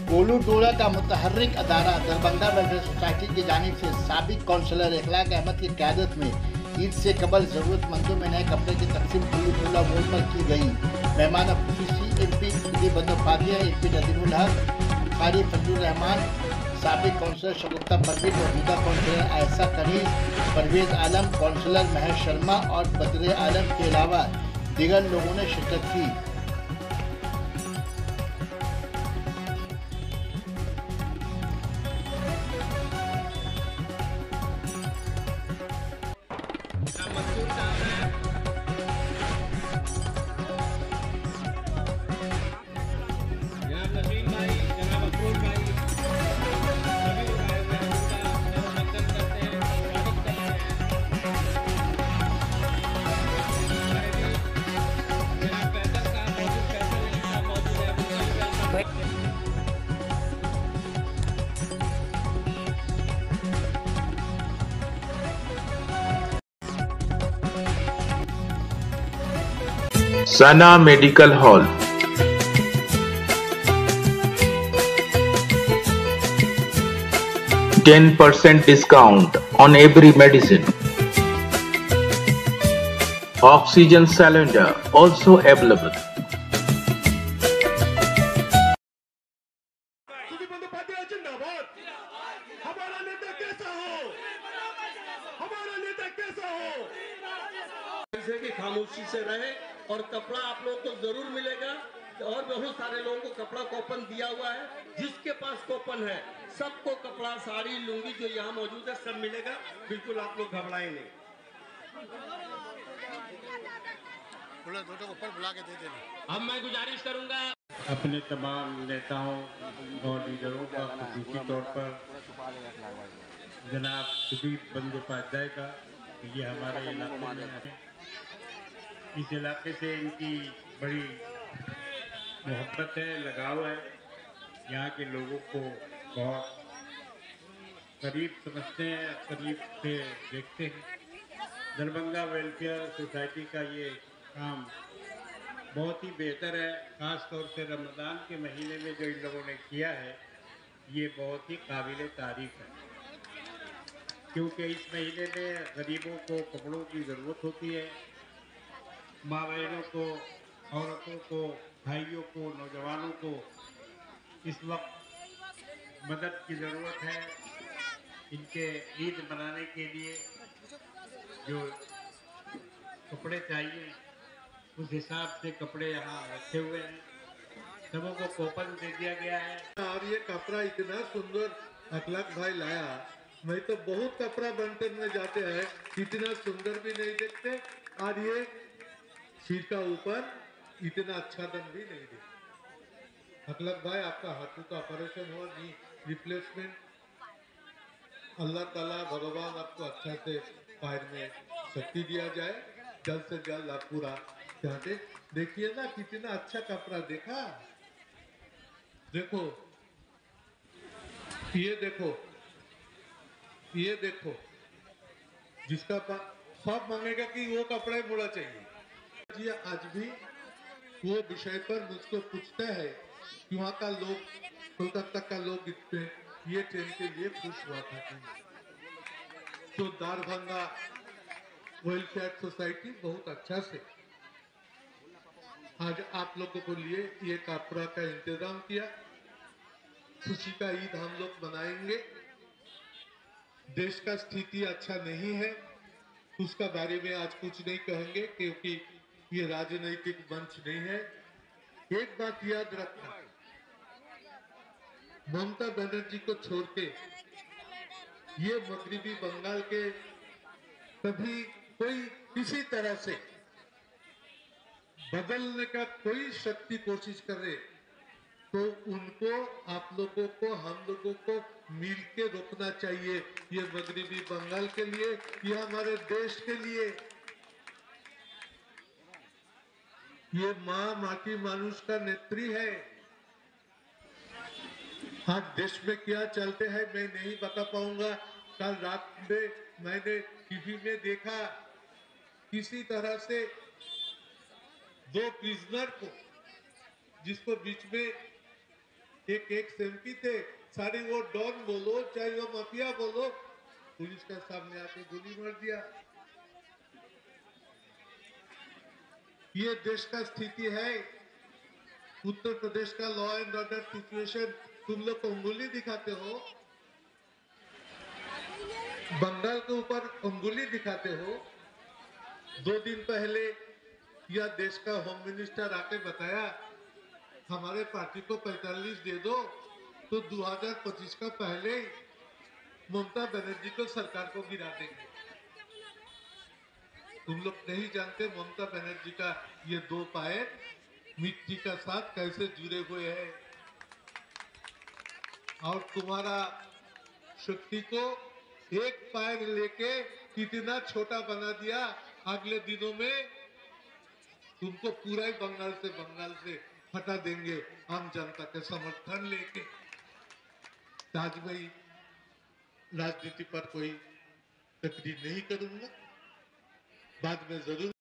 गोलू डोरा का मुतहर्रिक अदारा Darbhanga welfare society की जानिब से साबिक काउंसलर इखलाक अहमद की क़यादत में ईद से कबल ज़रूरतमंदों में नए कपड़े की तकसीम खुला मोड़ पर की गई। मेहमान खुसूसी MP खुदी बंदोपाध्याय, MP नदीमुल हक, कारी फजलुर रहमान, साबिक काउंसलर शगुफ्ता परवीन, मौजूदा काउंसलर आयशा कनीज, परवेज आलम, काउंसलर महेश शर्मा और बदरे आलम के अलावा दीगर लोगों ने शिरकत की। Sana Medical Hall. %10 discount on every medicine. Oxygen cylinder also available. खामोशी से रहे और कपड़ा आप लोग को जरूर मिलेगा और बहुत सारे लोगों को कपड़ा कूपन दिया हुआ है। जिसके पास कूपन है सबको कपड़ा, साड़ी, लुंगी जो यहाँ मौजूद है सब मिलेगा। बिल्कुल आप लोग घबराएं नहीं। अब मैं गुजारिश करूंगा अपने तमाम नेताओं और लीडरों का खुसूसी तौर पर जनाब सुदीप बंदोपाध्याय का, ये हमारे इलाके में है। इस इलाके से इनकी बड़ी मोहब्बत है, लगाव है। यहाँ के लोगों को बहुत करीब समझते हैं, करीब से देखते हैं। दरभंगा वेलफेयर सोसाइटी का ये काम बहुत ही बेहतर है। ख़ास तौर से रमज़ान के महीने में जो इन लोगों ने किया है ये बहुत ही काबिल तारीफ़ है, क्योंकि इस महीने में गरीबों को कपड़ों की ज़रूरत होती है। माँ बहनों को, औरतों को, भाइयों को, नौजवानों को इस वक्त मदद की ज़रूरत है। इनके ईद मनाने के लिए जो कपड़े चाहिए उस हिसाब से कपड़े यहाँ रखे हुए हैं। सबों को कूपन दे दिया गया है। और ये कपड़ा इतना सुंदर अखलाक भाई लाया, मैं तो बहुत कपड़ा बनते में जाते हैं, इतना सुंदर भी नहीं देखते और ये सिर का ऊपर इतना अच्छा दम भी नहीं देते। अखलाक भाई आपका हाथों का ऑपरेशन हुआ, नी रिप्लेसमेंट, अल्लाह ताला भगवान आपको अच्छा से पैर में शक्ति दिया जाए, जल्द से जल्द आप पूरा चाहते। देखिए ना कितना अच्छा कपड़ा, देखा, देखो ये देखो, ये देखो, जिसका सब मांगेगा कि वो कपड़ा मुड़ा चाहिए। जी आज भी वो विषय पर मुझको पूछते हैं कि वहाँ का लोग, कोलकाता का लोग इतने ये ट्रेन के लिए खुश हुआ था कि तो दरभंगा वेलफेयर सोसाइटी बहुत अच्छा से आज आप लोगों को लिए ये कपड़ा का इंतजाम किया। खुशी का ईद हम लोग मनाएंगे। देश का स्थिति अच्छा नहीं है, उसका बारे में आज कुछ नहीं कहेंगे क्योंकि ये राजनीतिक मंच नहीं है। एक बात याद रखना, ममता बनर्जी को छोड़ के ये मगरिबी बंगाल के कभी कोई किसी तरह से बदलने का कोई शक्ति कोशिश करे तो उनको, आप लोगों को, हम लोगों को मिलके रोकना चाहिए। ये मगरिबी बंगाल के लिए, ये हमारे देश के लिए, ये माँ माटी मानुष का नेत्री है। आज देश में क्या चलते हैं मैं नहीं बता पाऊंगा। कल रात में मैंने टीवी में देखा किसी तरह से दो प्रिजनर को, जिसको बीच में एक सेम्पी थे, सारे वो डॉन बोलो चाहे वो माफिया बोलो, पुलिस के सामने आके गोली मार दिया। ये देश का स्थिति है। उत्तर प्रदेश का लॉ एंड ऑर्डर सिचुएशन तुम लोग अंगुली दिखाते हो, बंगाल के ऊपर अंगुली दिखाते हो। 2 दिन पहले यह देश का होम मिनिस्टर आके बताया हमारे पार्टी को 45 दे दो तो 2025 का पहले ही ममता बनर्जी को सरकार को गिरा देंगे। तुम लोग नहीं जानते ममता बनर्जी का ये 2 पैर मिट्टी का साथ कैसे जुड़े हुए हैं, और तुम्हारा शक्ति को एक पैर लेके कितना छोटा बना दिया। अगले दिनों में तुमको पूरा ही बंगाल से हटा देंगे आम जनता के समर्थन लेके। आज भाई राजनीति पर कोई तकरीर नहीं करूंगा, बाद में जरूर